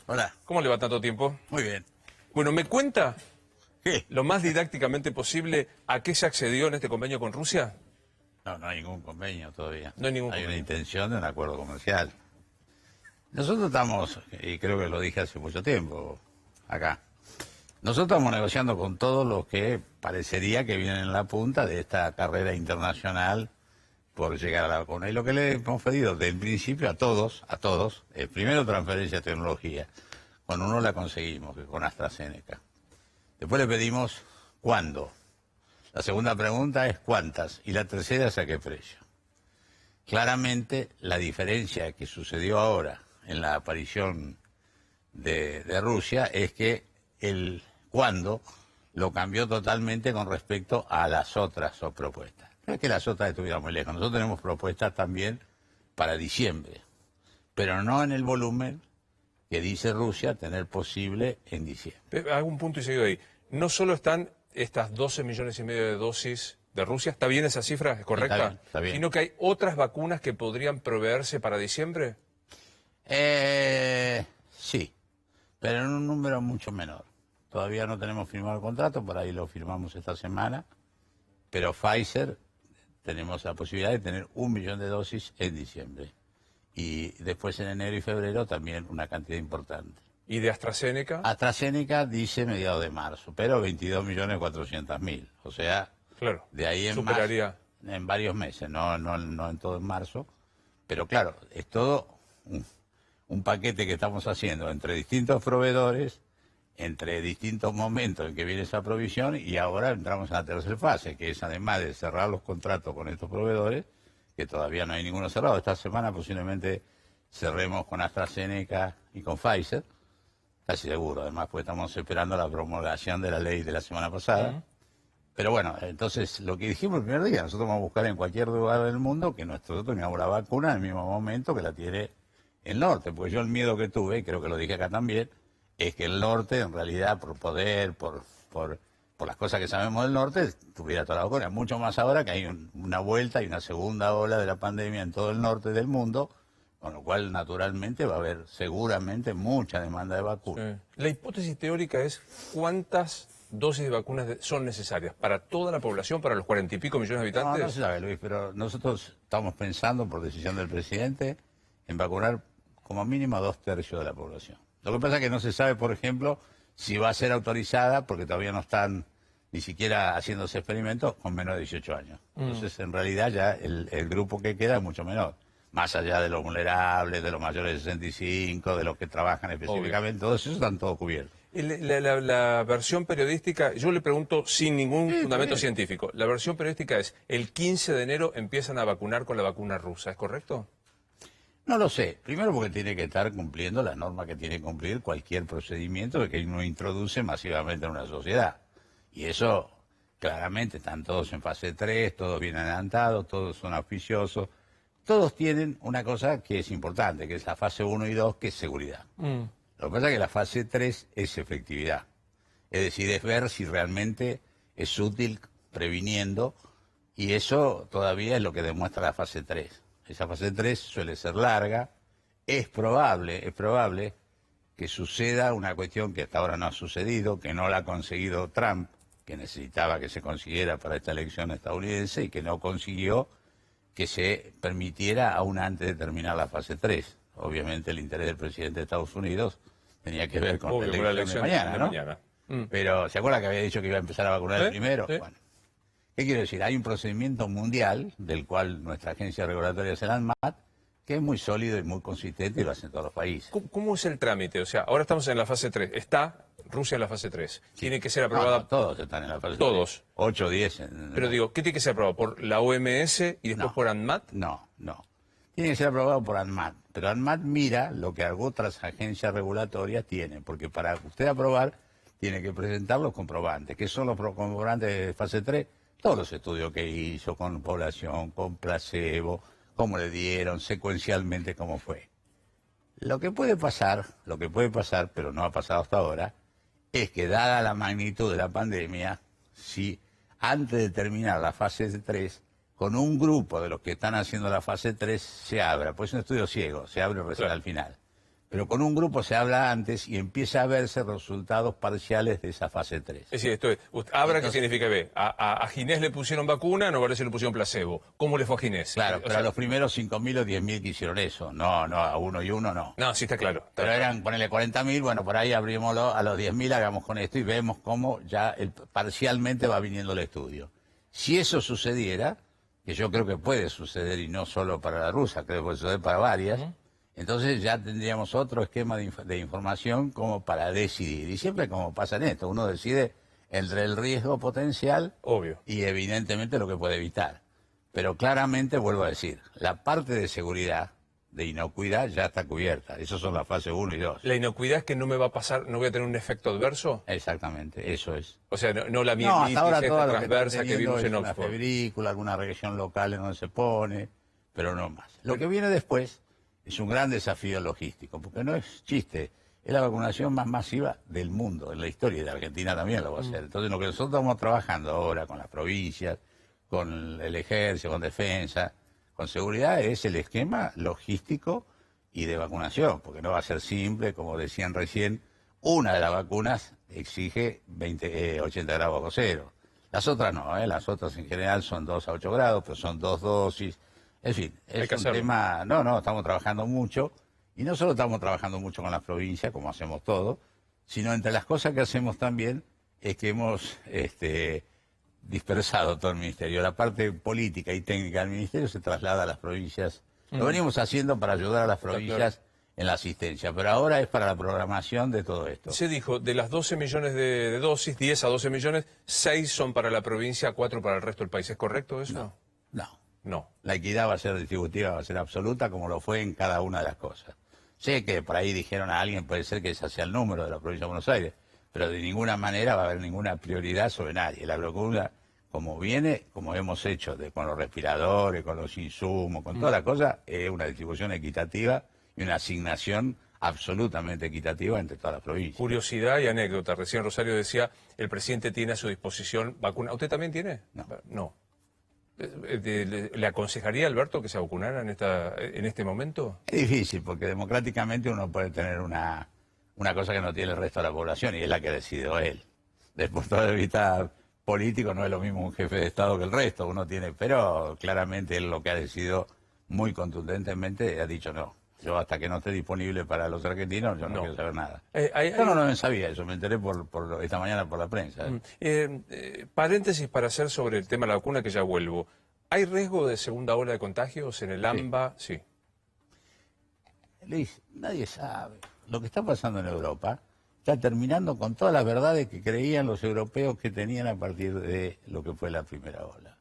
Hola. ¿Cómo le va tanto tiempo? Muy bien. Bueno, ¿me cuenta ¿Qué? lo más didácticamente posible a qué se accedió en este convenio con Rusia? No, no hay ningún convenio todavía. No hay ningún Hay una convenio. intención de un acuerdo comercial. Nosotros estamos, y creo que lo dije hace mucho tiempo, acá. Nosotros estamos negociando con todos los que parecería que vienen en la punta de esta carrera internacional por llegar a la vacuna. Y lo que le hemos pedido desde el principio a todos, primero transferencia de tecnología. Con uno la conseguimos, que con AstraZeneca. Después le pedimos cuándo. La segunda pregunta es cuántas. Y la tercera es a qué precio. Claramente la diferencia que sucedió ahora en la aparición de Rusia es que el cuándo lo cambió totalmente con respecto a las otras propuestas. No es que las otras estuvieran muy lejos. Nosotros tenemos propuestas también para diciembre, pero no en el volumen que dice Rusia tener posible en diciembre. Hago un punto y seguido ahí. No solo están estas 12 millones y medio de dosis de Rusia, ¿está bien esa cifra? ¿Es correcta? Está bien. Sino que hay otras vacunas que podrían proveerse para diciembre. Sí, pero en un número mucho menor. Todavía no tenemos firmado el contrato, por ahí lo firmamos esta semana, pero Pfizer tenemos la posibilidad de tener 1 millón de dosis en diciembre. Y después en enero y febrero también una cantidad importante. ¿Y de AstraZeneca? AstraZeneca dice mediados de marzo, pero 22.400.000. O sea, Claro, de ahí en superaría. más, en varios meses, no en todo en marzo. Pero claro, es todo un paquete que estamos haciendo entre distintos proveedores, entre distintos momentos en que viene esa provisión, y ahora entramos en la tercera fase, que es además de cerrar los contratos con estos proveedores, que todavía no hay ninguno cerrado. Esta semana posiblemente cerremos con AstraZeneca y con Pfizer, casi seguro, además, pues estamos esperando la promulgación de la ley de la semana pasada. Pero bueno, entonces lo que dijimos el primer día, nosotros vamos a buscar en cualquier lugar del mundo que nosotros tengamos la vacuna en el mismo momento que la tiene el norte, porque yo el miedo que tuve, y creo que lo dije acá también, es que el norte en realidad por poder, por las cosas que sabemos del norte, tuviera toda la vacuna. Mucho más ahora que hay una vuelta y una segunda ola de la pandemia en todo el norte del mundo, con lo cual naturalmente va a haber seguramente mucha demanda de vacunas. Sí. La hipótesis teórica es cuántas dosis de vacunas son necesarias para toda la población, para los 40 y pico millones de habitantes. No se sabe, Luis, pero nosotros estamos pensando, por decisión del presidente, en vacunar como mínimo a 2/3 de la población. Lo que pasa es que no se sabe, por ejemplo, si va a ser autorizada, porque todavía no están ni siquiera haciéndose experimentos con menos de 18 años. Entonces, en realidad, ya el grupo que queda es mucho menor. Más allá de los vulnerables, de los mayores de 65, de los que trabajan específicamente, todos esos están todos cubiertos. La versión periodística, yo le pregunto sin ningún fundamento científico, la versión periodística es el 15 de enero empiezan a vacunar con la vacuna rusa, ¿es correcto? No lo sé. Primero porque tiene que estar cumpliendo las normas que tiene que cumplir cualquier procedimiento que uno introduce masivamente en una sociedad. Y eso, claramente, están todos en fase 3, todos bien adelantados, todos son auspiciosos. Todos tienen una cosa que es importante, que es la fase 1 y 2, que es seguridad. Lo que pasa es que la fase 3 es efectividad. Es decir, es ver si realmente es útil previniendo, y eso todavía es lo que demuestra la fase 3. Esa fase 3 suele ser larga. Es probable que suceda una cuestión que hasta ahora no ha sucedido, que no la ha conseguido Trump, que necesitaba que se consiguiera para esta elección estadounidense y que no consiguió, que se permitiera aún antes de terminar la fase 3. Obviamente el interés del presidente de Estados Unidos tenía que ver con la elección de mañana, ¿no? Mañana. Pero, ¿se acuerda que había dicho que iba a empezar a vacunar el primero? Sí. Bueno, ¿qué quiero decir? Hay un procedimiento mundial, del cual nuestra agencia regulatoria es el ANMAT, que es muy sólido y muy consistente y lo hacen todos los países. ¿Cómo es el trámite? O sea, ahora estamos en la fase 3. Está Rusia en la fase 3. Tiene que ser aprobada... No, todos están en la fase 3. Todos. 8 o 10. Pero digo, ¿qué tiene que ser aprobado? ¿Por la OMS y después por ANMAT? No. Tiene que ser aprobado por ANMAT. Pero ANMAT mira lo que otras agencias regulatorias tienen, porque para usted aprobar tiene que presentar los comprobantes. ¿Qué son los comprobantes de fase 3? Todos los estudios que hizo con población, con placebo, cómo le dieron, secuencialmente cómo fue. Lo que puede pasar, pero no ha pasado hasta ahora, es que dada la magnitud de la pandemia, si antes de terminar la fase 3, con un grupo de los que están haciendo la fase 3 se abra, pues es un estudio ciego, se abre recién al final. Claro. con un grupo se habla antes y empieza a verse resultados parciales de esa fase 3. Es decir, esto es, Abra, ¿qué significa B? A Ginés le pusieron vacuna, no parece le pusieron placebo. ¿Cómo le fue a Ginés? Claro, O pero sea, a los primeros 5.000 o 10.000 que hicieron eso. No, a uno y uno no. No, sí está claro. Pero eran, ponele 40.000, bueno, por ahí abrimoslo a los 10.000, hagamos con esto y vemos cómo ya parcialmente va viniendo el estudio. Si eso sucediera, que yo creo que puede suceder y no solo para la rusa, creo que puede suceder para varias, entonces ya tendríamos otro esquema de información como para decidir. Y siempre como pasa en esto, uno decide entre el riesgo potencial Obvio. y evidentemente lo que puede evitar. Pero claramente, vuelvo a decir, la parte de seguridad, de inocuidad, ya está cubierta. Esas son las fases 1 y 2. La inocuidad es que no me va a pasar, no voy a tener un efecto adverso. Exactamente, eso es. O sea, no la No, mielitis hasta ahora esta todo lo que está transversa que teniendo vimos es en una Oxford. febrícula, alguna región local en donde se pone, pero no más. Lo que viene después es un gran desafío logístico, porque no es chiste, es la vacunación más masiva del mundo, en la historia, y de Argentina también lo va a hacer. Entonces, lo que nosotros estamos trabajando ahora con las provincias, con el ejército, con defensa, con seguridad, es el esquema logístico y de vacunación, porque no va a ser simple, como decían recién, una de las vacunas exige 80 grados bajo cero. Las otras no, las otras en general son 2 a 8 grados, pero son 2 dosis. En fin, Hay que es un hacerlo. tema... No, estamos trabajando mucho, y no solo estamos trabajando mucho con las provincias, como hacemos todo, sino entre las cosas que hacemos también es que hemos dispersado todo el ministerio. La parte política y técnica del ministerio se traslada a las provincias. Lo venimos haciendo para ayudar a las provincias en la asistencia, pero ahora es para la programación de todo esto. Se dijo, de las 12 millones de dosis, 10 a 12 millones, 6 son para la provincia, 4 para el resto del país. ¿Es correcto eso? No. No. La equidad va a ser distributiva, va a ser absoluta, como lo fue en cada una de las cosas. Sé que por ahí dijeron a alguien, puede ser que ese sea el número de la provincia de Buenos Aires, pero de ninguna manera va a haber ninguna prioridad sobre nadie. La vacuna, como viene, como hemos hecho con los respiradores, con los insumos, con toda la cosa, es una distribución equitativa y una asignación absolutamente equitativa entre todas las provincias. Curiosidad y anécdota. Recién Rosario decía, el presidente tiene a su disposición vacuna. ¿Usted también tiene? No. No. ¿Le aconsejaría a Alberto que se vacunara en este momento? Es difícil, porque democráticamente uno puede tener una cosa que no tiene el resto de la población, y es la que decidió él. Desde el punto de vista político no es lo mismo un jefe de Estado que el resto, uno tiene, pero claramente él lo que ha decidido muy contundentemente ha dicho no. Yo hasta que no esté disponible para los argentinos, yo no quiero saber nada. Yo no sabía eso, me enteré esta mañana por la prensa. Paréntesis para hacer sobre el tema de la vacuna, que ya vuelvo. ¿Hay riesgo de segunda ola de contagios en el AMBA? Sí. Luis, nadie sabe. Lo que está pasando en Europa está terminando con todas las verdades que creían los europeos que tenían a partir de lo que fue la primera ola.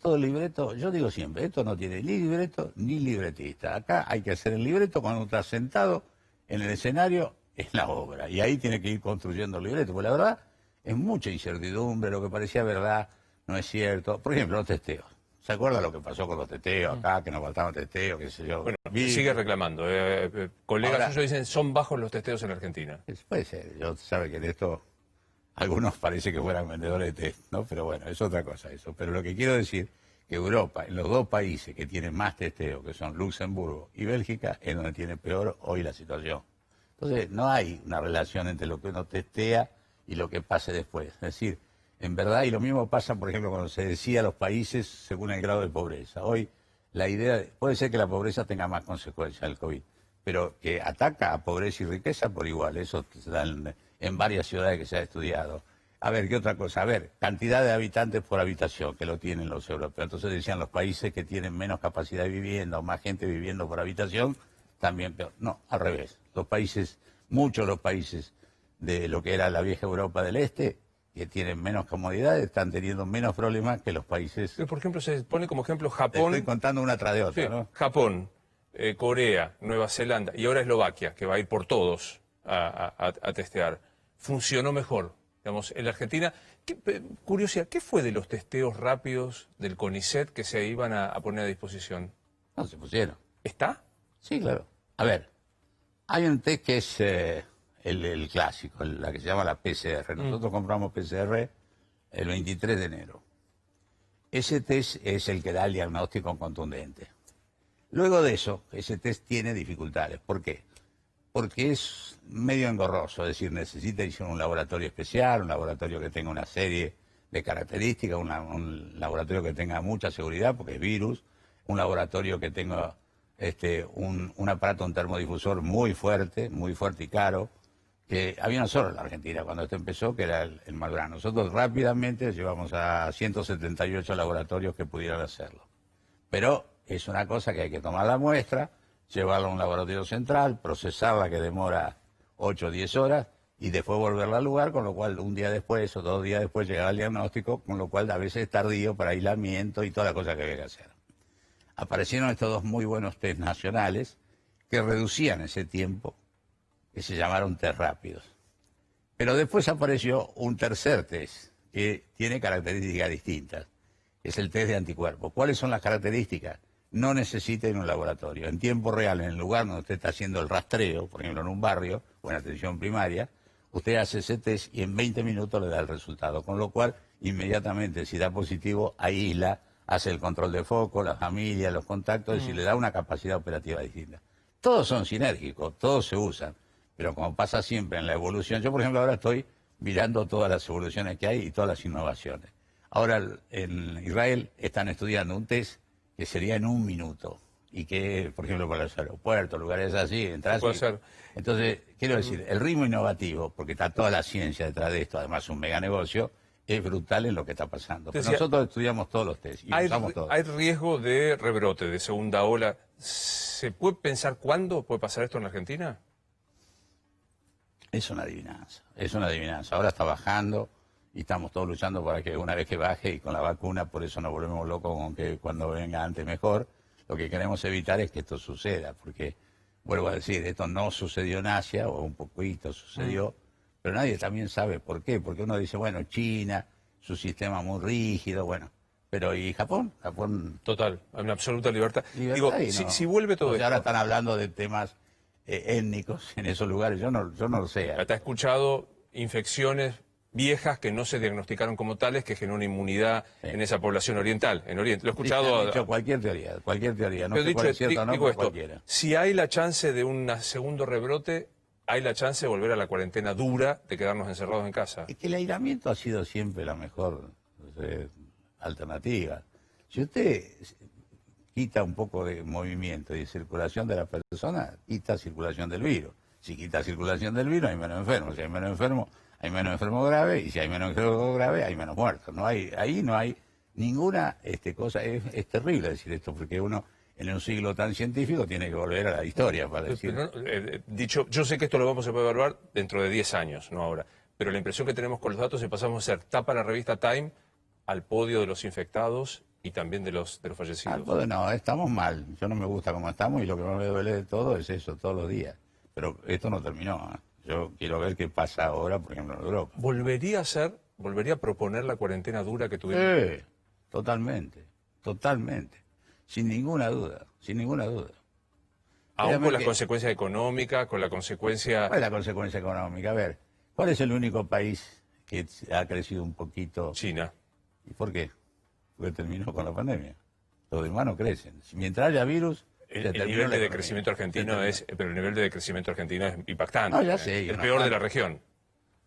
Todo el libreto, yo digo siempre, esto no tiene ni libreto ni libretista. Acá hay que hacer el libreto cuando estás sentado en el escenario, en la obra. Y ahí tiene que ir construyendo el libreto, porque la verdad es mucha incertidumbre, lo que parecía verdad no es cierto. Por ejemplo, los testeos. ¿Se acuerda lo que pasó con los testeos acá, que nos faltaban testeos, qué sé yo? Bueno, sigue reclamando. Colegas Ahora, suyos dicen, son bajos los testeos en Argentina. Puede ser, yo sabe que en esto algunos parece que fueran vendedores de test, ¿no? Pero bueno, es otra cosa eso. Pero lo que quiero decir que Europa, en los dos países que tienen más testeo, que son Luxemburgo y Bélgica, es donde tiene peor hoy la situación. Entonces, no hay una relación entre lo que uno testea y lo que pase después. Es decir, en verdad, y lo mismo pasa, por ejemplo, cuando se decía los países según el grado de pobreza. Hoy, la idea, puede ser que la pobreza tenga más consecuencias del COVID, pero que ataca a pobreza y riqueza por igual. Eso se da en varias ciudades que se ha estudiado. A ver, ¿qué otra cosa? A ver, cantidad de habitantes por habitación, que lo tienen los europeos. Entonces decían los países que tienen menos capacidad de vivienda o más gente viviendo por habitación, también peor. No, al revés. Muchos de los países de lo que era la vieja Europa del Este, que tienen menos comodidades, están teniendo menos problemas que los países... Por ejemplo, se pone como ejemplo Japón. Te estoy contando una tras de otra, sí, ¿no? Japón, Corea, Nueva Zelanda y ahora Eslovaquia, que va a ir por todos a testear. Funcionó mejor. Digamos, en la Argentina, curiosidad, ¿qué fue de los testeos rápidos del CONICET que se iban a poner a disposición? No, se pusieron. ¿Está? Sí, claro. A ver, hay un test que es el clásico, la que se llama la PCR. Nosotros compramos PCR el 23 de enero. Ese test es el que da el diagnóstico contundente. Luego de eso, ese test tiene dificultades. ¿Por qué? Porque es medio engorroso, es decir, necesita un laboratorio especial, un laboratorio que tenga una serie de características, un laboratorio que tenga mucha seguridad, porque es virus, un laboratorio que tenga un aparato, un termodifusor muy fuerte y caro, que había uno solo en la Argentina cuando esto empezó, que era el Malbrán. Nosotros rápidamente llevamos a 178 laboratorios que pudieran hacerlo. Pero es una cosa que hay que tomar la muestra, llevarla a un laboratorio central, procesarla, que demora 8 o 10 horas, y después volverla al lugar, con lo cual un día después o 2 días después llegar al diagnóstico, con lo cual a veces es tardío para aislamiento y toda la cosa que había que hacer. Aparecieron estos dos muy buenos test nacionales que reducían ese tiempo, que se llamaron test rápidos. Pero después apareció un tercer test que tiene características distintas, que es el test de anticuerpos. ¿Cuáles son las características? No necesita ir a un laboratorio. En tiempo real, en el lugar donde usted está haciendo el rastreo, por ejemplo en un barrio o en atención primaria, usted hace ese test y en 20 minutos le da el resultado. Con lo cual, inmediatamente, si da positivo, aísla, hace el control de foco, la familia, los contactos, es decir, le da una capacidad operativa distinta. Todos son sinérgicos, todos se usan. Pero como pasa siempre en la evolución, yo por ejemplo ahora estoy mirando todas las evoluciones que hay y todas las innovaciones. Ahora en Israel están estudiando un test que sería en 1 minuto y que, por ejemplo, para los aeropuertos, lugares así, entras. Entonces, quiero decir, el ritmo innovativo, porque está toda la ciencia detrás de esto, además un mega negocio, es brutal en lo que está pasando. Pero nosotros estudiamos todos los test y usamos todos. ¿Hay riesgo de rebrote, de segunda ola? ¿Se puede pensar cuándo puede pasar esto en la Argentina? Es una adivinanza. Ahora está bajando y estamos todos luchando para que una vez que baje y con la vacuna, por eso nos volvemos locos con que cuando venga antes mejor. Lo que queremos evitar es que esto suceda, porque, vuelvo a decir, esto no sucedió en Asia, o un poquito sucedió, pero nadie también sabe por qué. Porque uno dice, bueno, China, su sistema muy rígido, bueno, pero ¿y Japón? Japón... Total, hay una absoluta libertad. Digo, no. si vuelve todo esto... Ahora están hablando de temas étnicos en esos lugares, yo no lo sé. ¿Te has escuchado infecciones viejas que no se diagnosticaron como tales, que generó una inmunidad en esa población oriental, en Oriente? Lo he escuchado... Sí, dicho cualquier teoría, no sé cuál es cierto o no, pero cualquiera. Si hay la chance de un segundo rebrote, hay la chance de volver a la cuarentena dura, de quedarnos encerrados en casa. Es que el aislamiento ha sido siempre la mejor alternativa. Si usted quita un poco de movimiento y de circulación de la persona, quita circulación del virus. Si quita circulación del virus, hay menos enfermos. Si hay menos enfermos, hay menos enfermos graves. Y si hay menos enfermos graves, hay menos muertos. Ahí no hay ninguna cosa. Es terrible decir esto, porque uno en un siglo tan científico tiene que volver a la historia para decir... Dicho, yo sé que esto lo vamos a poder evaluar dentro de 10 años, no ahora. Pero la impresión que tenemos con los datos es que pasamos a ser tapa la revista Time al podio de los infectados y también de los fallecidos. No, estamos mal. Yo no me gusta cómo estamos y lo que más me duele de todo es eso, todos los días. Pero esto no terminó. Yo quiero ver qué pasa ahora, por ejemplo, en Europa. ¿Volvería a proponer la cuarentena dura que tuvimos? Sí, totalmente. Sin ninguna duda. Aún con las consecuencias económicas, con la consecuencia... ¿Cuál es la consecuencia económica? A ver, ¿cuál es el único país que ha crecido un poquito? China. ¿Y por qué? Porque terminó con la pandemia. Los demás no crecen. Mientras haya virus... El nivel de decrecimiento argentino pero el nivel de decrecimiento argentino es impactante. No, ya sé. El peor de la región.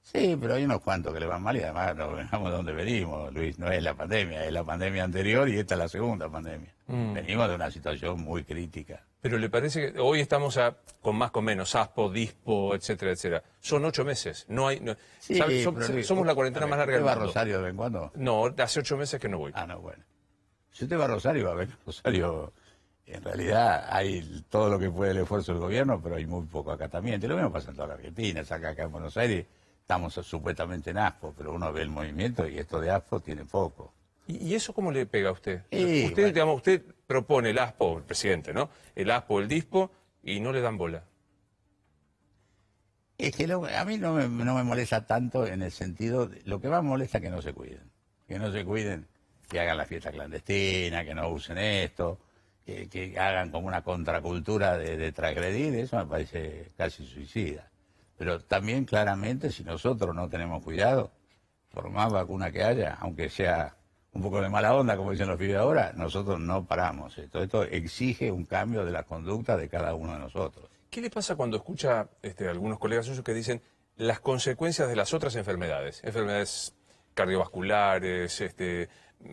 Sí, pero hay unos cuantos que le van mal y además no vengamos de donde venimos, Luis. No es la pandemia anterior y esta es la segunda pandemia. Venimos de una situación muy crítica. Pero ¿le parece que hoy estamos con más, con menos, ASPO, DISPO, etcétera, etcétera? Son 8 meses. Sí, somos la cuarentena más larga del mundo. ¿Usted va a Rosario de vez en cuando? No, hace 8 meses que no voy. Ah, no, bueno. Si usted va a Rosario, va a ver Rosario... En realidad hay todo lo que puede el esfuerzo del gobierno, pero hay muy poco acatamiento. Y lo mismo pasa en toda la Argentina, acá en Buenos Aires estamos supuestamente en ASPO, pero uno ve el movimiento y esto de ASPO tiene poco. ¿Y eso cómo le pega a usted? Bueno. Usted propone el ASPO, el presidente, ¿no? El ASPO, el DISPO, y no le dan bola. Es que a mí no me molesta tanto en el sentido, lo que más molesta es que no se cuiden. Que hagan la fiesta clandestina, que no usen esto. Que hagan como una contracultura de transgredir, eso me parece casi suicida. Pero también claramente, si nosotros no tenemos cuidado, por más vacuna que haya, aunque sea un poco de mala onda, como dicen los pibes ahora, nosotros no paramos. Esto exige un cambio de la conducta de cada uno de nosotros. ¿Qué le pasa cuando escucha algunos colegas suyos que dicen las consecuencias de las otras enfermedades? Enfermedades cardiovasculares,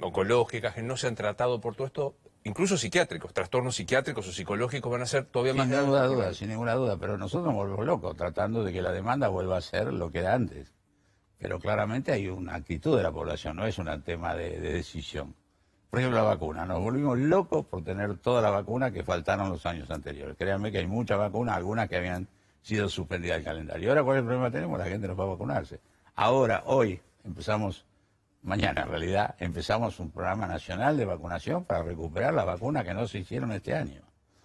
oncológicas, que no se han tratado por todo esto, incluso psiquiátricos, trastornos psiquiátricos o psicológicos van a ser todavía más graves. Sin ninguna duda, pero nosotros nos volvemos locos tratando de que la demanda vuelva a ser lo que era antes. Pero claramente hay una actitud de la población, no es un tema de decisión. Por ejemplo, la vacuna. Nos volvimos locos por tener toda la vacuna que faltaron los años anteriores. Créanme que hay muchas vacunas, algunas que habían sido suspendidas del calendario. Ahora, ¿cuál es el problema que tenemos? La gente no va a vacunarse. Ahora, hoy, mañana en realidad, empezamos un programa nacional de vacunación para recuperar las vacunas que no se hicieron este año.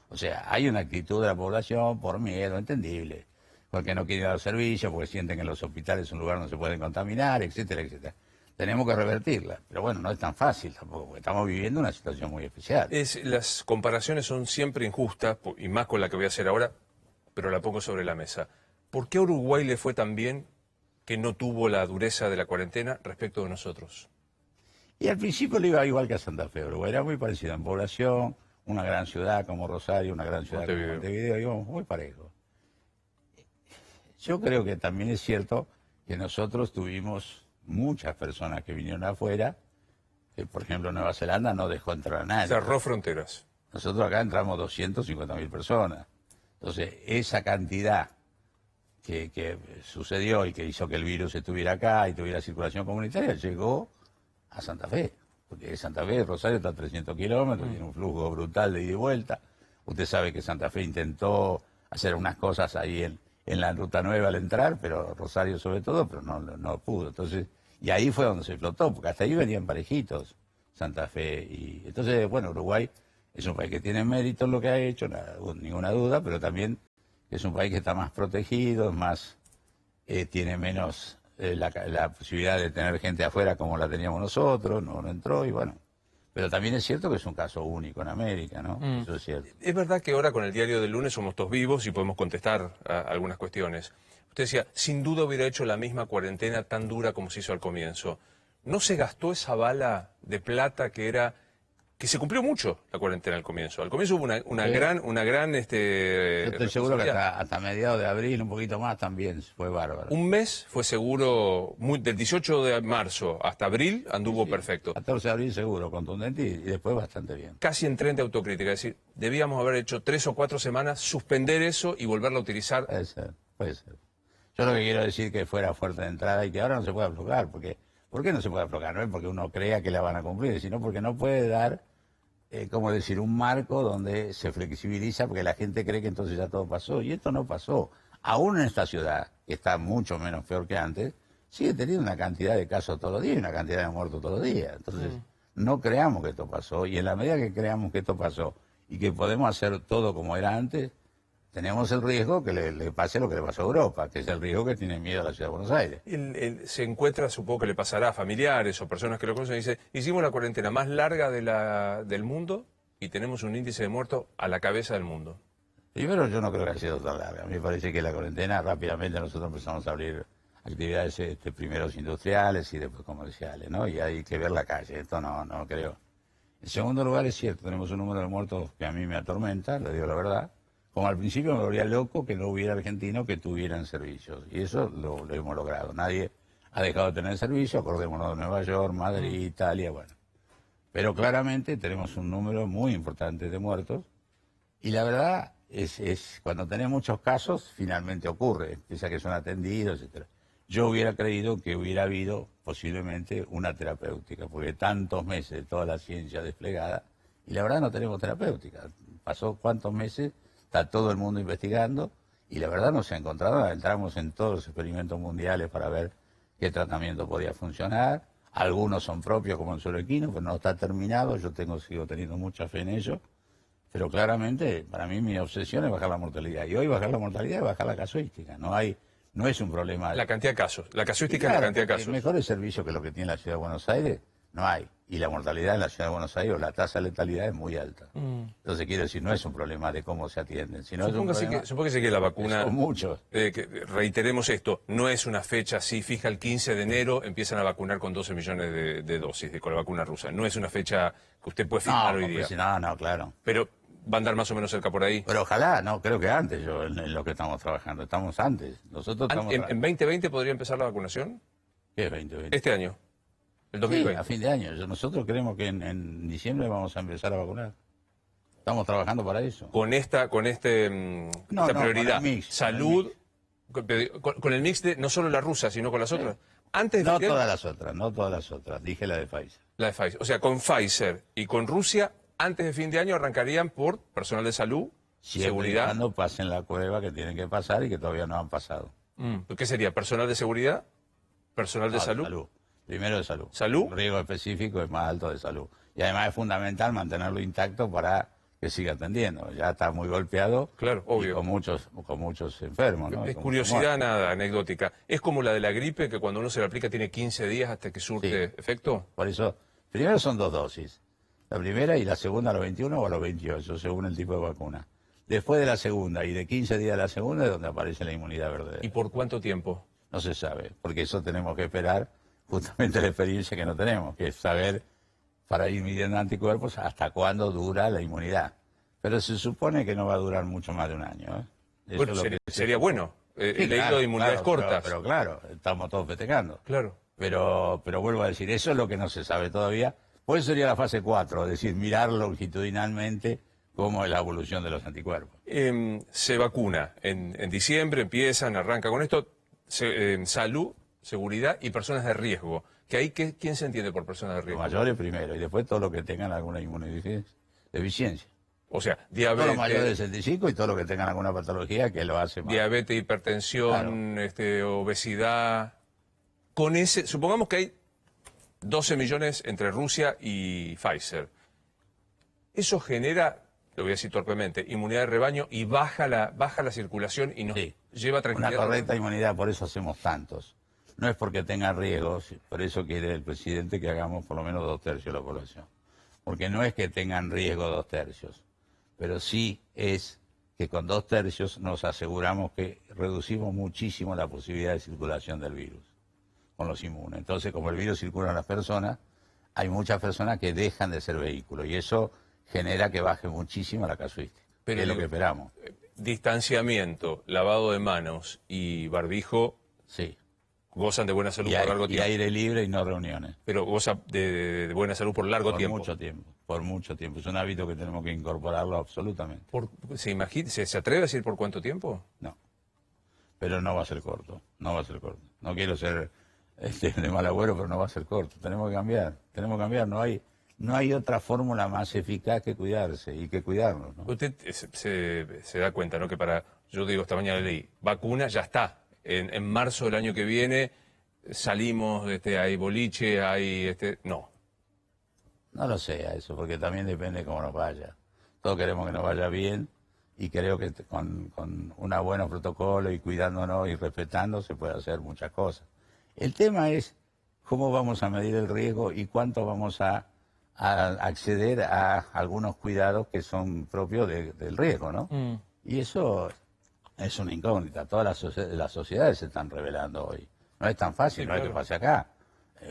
O sea, hay una actitud de la población por miedo, entendible. Porque no quieren dar servicio, porque sienten que en los hospitales es un lugar donde se pueden contaminar, etcétera, etcétera. Tenemos que revertirla, pero bueno, no es tan fácil tampoco, porque estamos viviendo una situación muy especial. Las comparaciones son siempre injustas, y más con la que voy a hacer ahora, pero la pongo sobre la mesa. ¿Por qué a Uruguay le fue tan bien que no tuvo la dureza de la cuarentena respecto de nosotros? Y al principio le iba igual que a Santa Fe. Uruguay era muy parecido en población, una gran ciudad como Rosario, una gran ciudad como Montevideo, íbamos muy parejos. Yo creo que también es cierto que nosotros tuvimos muchas personas que vinieron afuera, que por ejemplo Nueva Zelanda no dejó entrar a nadie. Cerró fronteras. Nosotros acá entramos 250.000 personas. Entonces, esa cantidad que sucedió y que hizo que el virus estuviera acá y tuviera circulación comunitaria, llegó a Santa Fe. Porque Santa Fe, Rosario está a 300 kilómetros, tiene un flujo brutal de ida y vuelta. Usted sabe que Santa Fe intentó hacer unas cosas ahí en la Ruta Nueva al entrar, pero Rosario sobre todo, pero no pudo. Entonces, y ahí fue donde se explotó, porque hasta ahí venían parejitos Santa Fe. Y entonces, bueno, Uruguay es un país que tiene mérito en lo que ha hecho, ninguna duda, pero también es un país que está más protegido, tiene menos la posibilidad de tener gente afuera como la teníamos nosotros, no entró y bueno. Pero también es cierto que es un caso único en América, ¿no? Eso es cierto. Es verdad que ahora con el diario del lunes somos todos vivos y podemos contestar a algunas cuestiones. Usted decía, sin duda hubiera hecho la misma cuarentena tan dura como se hizo al comienzo. ¿No se gastó esa bala de plata que se cumplió mucho la cuarentena al comienzo? Al comienzo hubo una gran Yo estoy seguro que hasta mediados de abril, un poquito más, también fue bárbaro. Un mes fue seguro, del 18 de marzo hasta abril anduvo perfecto. 14 de abril seguro, contundente y después bastante bien. Casi en tren de autocrítica, es decir, debíamos haber hecho 3 o 4 semanas, suspender eso y volverlo a utilizar. Puede ser. Yo lo que quiero decir que fuera fuerte de entrada y que ahora no se puede aflojar, porque ¿por qué no se puede aflojar? No es porque uno crea que la van a cumplir, sino porque no puede dar, un marco donde se flexibiliza porque la gente cree que entonces ya todo pasó. Y esto no pasó. Aún en esta ciudad, que está mucho menos peor que antes, sigue teniendo una cantidad de casos todos los días y una cantidad de muertos todos los días. Entonces, no creamos que esto pasó. Y en la medida que creamos que esto pasó y que podemos hacer todo como era antes, tenemos el riesgo que le pase lo que le pasó a Europa, que es el riesgo que tiene miedo a la ciudad de Buenos Aires. Se encuentra, supongo que le pasará a familiares o personas que lo conocen, y dice, hicimos la cuarentena más larga del mundo y tenemos un índice de muertos a la cabeza del mundo. Primero, yo no creo que haya sido tan larga. A mí me parece que la cuarentena, rápidamente nosotros empezamos a abrir actividades primeros industriales y después comerciales, ¿no? Y hay que ver la calle, esto no creo. En segundo lugar, es cierto, tenemos un número de muertos que a mí me atormenta, le digo la verdad. Como al principio me volvía loco que no hubiera argentinos que tuvieran servicios. Y eso lo hemos logrado. Nadie ha dejado de tener servicio, acordémonos de Nueva York, Madrid, Italia, bueno. Pero claramente tenemos un número muy importante de muertos. Y la verdad es cuando tenés muchos casos, finalmente ocurre. Piensa que son atendidos, etcétera. Yo hubiera creído que hubiera habido posiblemente una terapéutica, porque tantos meses de toda la ciencia desplegada, y la verdad no tenemos terapéutica. Pasó cuántos meses, está todo el mundo investigando, y la verdad no se ha encontrado. Entramos en todos los experimentos mundiales para ver qué tratamiento podía funcionar. Algunos son propios, como el suelo equino, pero no está terminado. Yo sigo teniendo mucha fe en ello. Pero claramente, para mí, mi obsesión es bajar la mortalidad. Y hoy bajar la mortalidad es bajar la casuística. No es un problema. La cantidad de casos. La casuística claro, es la cantidad de casos. El mejor servicio que lo que tiene la Ciudad de Buenos Aires, no hay. Y la mortalidad en la Ciudad de Buenos Aires, o la tasa de letalidad es muy alta. Entonces, quiero decir, no es un problema de cómo se atienden, sino supongo que la vacuna... Son muchos. Reiteremos esto, no es una fecha así fija, el 15 de enero empiezan a vacunar con 12 millones de dosis con la vacuna rusa. No es una fecha que usted puede firmar hoy día. No, claro. Pero va a andar más o menos cerca por ahí. Pero ojalá, no, creo que antes yo en lo que estamos trabajando. Estamos antes. Nosotros estamos... ¿En 2020 podría empezar la vacunación? ¿Qué es 2020? Este año, el Sí, 2020. a fin de año. Nosotros creemos que en diciembre vamos a empezar a vacunar. Estamos trabajando para eso. Con esta prioridad, con el mix, salud, con el mix de no solo la rusa, sino con las otras. Antes de No todas las otras, no todas las otras. Dije la de Pfizer. la de Pfizer. O sea, con Pfizer y con Rusia, antes de fin de año arrancarían por personal de salud, Siempre y seguridad. cuando pasen la prueba que tienen que pasar y que todavía no han pasado. ¿Qué sería? ¿Personal de seguridad? ¿Personal de No, salud? Primero de salud. ¿Salud? El riesgo específico es más alto de salud. Y además es fundamental mantenerlo intacto para que siga atendiendo. Ya está muy golpeado. Claro, obvio. Y con muchos enfermos, ¿no? Es Con curiosidad muchos nada, anecdótica. ¿Es como la de la gripe, que cuando uno se la aplica tiene 15 días hasta que surte efecto? muertos. Por eso, primero son 2 dosis. La primera y la segunda a los 21 o a los 28, según el tipo de vacuna. Después de la segunda y de 15 días de la segunda es donde aparece la inmunidad verdadera. ¿Y por cuánto tiempo? No se sabe, porque eso tenemos que esperar justamente la experiencia que no tenemos, que es saber, para ir midiendo anticuerpos, hasta cuándo dura la inmunidad. Pero se supone que no va a durar mucho más de un año. Eso Bueno, es lo sería bueno. Sí, He leído claro, de inmunidades claro, cortas. Pero claro, estamos todos festejando. Claro. Pero vuelvo a decir, eso es lo que no se sabe todavía. Por eso sería la fase 4, es decir, mirar longitudinalmente cómo es la evolución de los anticuerpos. Se vacuna en diciembre, arranca con esto, salud, seguridad y personas de riesgo. Que ahí, ¿quién se entiende por personas de Los riesgo? mayores primero y después todos los que tengan alguna inmunodeficiencia. O sea, Todos los mayores de diabetes, 65 y todos los que tengan alguna patología que lo hace más. diabetes, hipertensión, obesidad. Con ese, supongamos que hay 12 millones entre Rusia y Pfizer. Eso genera, lo voy a decir torpemente, inmunidad de rebaño y baja la circulación y nos Sí. lleva tranquilidad. Una correcta inmunidad, por eso hacemos tantos. No es porque tengan riesgos, por eso quiere el presidente que hagamos por lo menos 2/3 de la población. Porque no es que tengan riesgo 2/3, pero sí es que con 2/3 nos aseguramos que reducimos muchísimo la posibilidad de circulación del virus con los inmunes. Entonces, como el virus circula en las personas, hay muchas personas que dejan de ser vehículos y eso genera que baje muchísimo la casuística, Pero que es lo digo, que esperamos. Distanciamiento, lavado de manos y barbijo Sí. gozan de buena salud Y, por largo y tiempo. aire libre y no reuniones. Pero goza de buena salud por largo Por tiempo. mucho tiempo, por mucho tiempo. Es un hábito que tenemos que incorporarlo absolutamente. ¿Se atreve a decir por cuánto tiempo? No. Pero no va a ser corto, no va a ser corto. No quiero ser de mal agüero, pero no va a ser corto. Tenemos que cambiar. No hay otra fórmula más eficaz que cuidarse y que cuidarnos, ¿no? Usted se da cuenta, ¿no? Que yo digo, esta mañana leí, vacuna ya está. En marzo del año que viene salimos, hay boliche, no. No lo sé a eso, porque también depende de cómo nos vaya. Todos queremos que nos vaya bien y creo que con unos buenos protocolos y cuidándonos y respetando se puede hacer muchas cosas. El tema es cómo vamos a medir el riesgo y cuánto vamos a acceder a algunos cuidados que son propios del riesgo, ¿no? Y eso es una incógnita. Todas las sociedades se están revelando hoy. No es tan fácil, Sí, no es claro. que pase acá.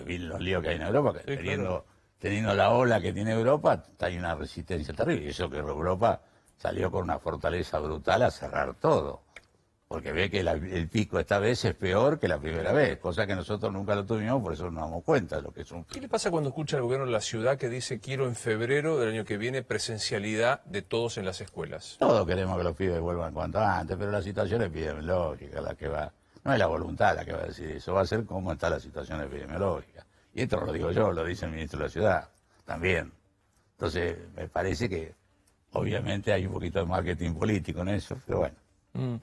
Vi los líos que hay en Europa, que Sí, claro. teniendo la ola que tiene Europa, hay una resistencia terrible. Y eso que Europa salió con una fortaleza brutal a cerrar todo. Porque ve que el pico esta vez es peor que la primera vez, cosa que nosotros nunca lo tuvimos, por eso no nos damos cuenta de lo que es un ¿Qué pico. le pasa cuando escucha al gobierno de la ciudad que dice quiero en febrero del año que viene presencialidad de todos en las escuelas? Todos queremos que los pibes vuelvan cuanto antes, pero la situación epidemiológica la que va, no es la voluntad la que va a decir eso, va a ser cómo está la situación epidemiológica. Y esto no lo digo yo, lo dice el ministro de la ciudad, también. Entonces, me parece que obviamente hay un poquito de marketing político en eso, pero bueno.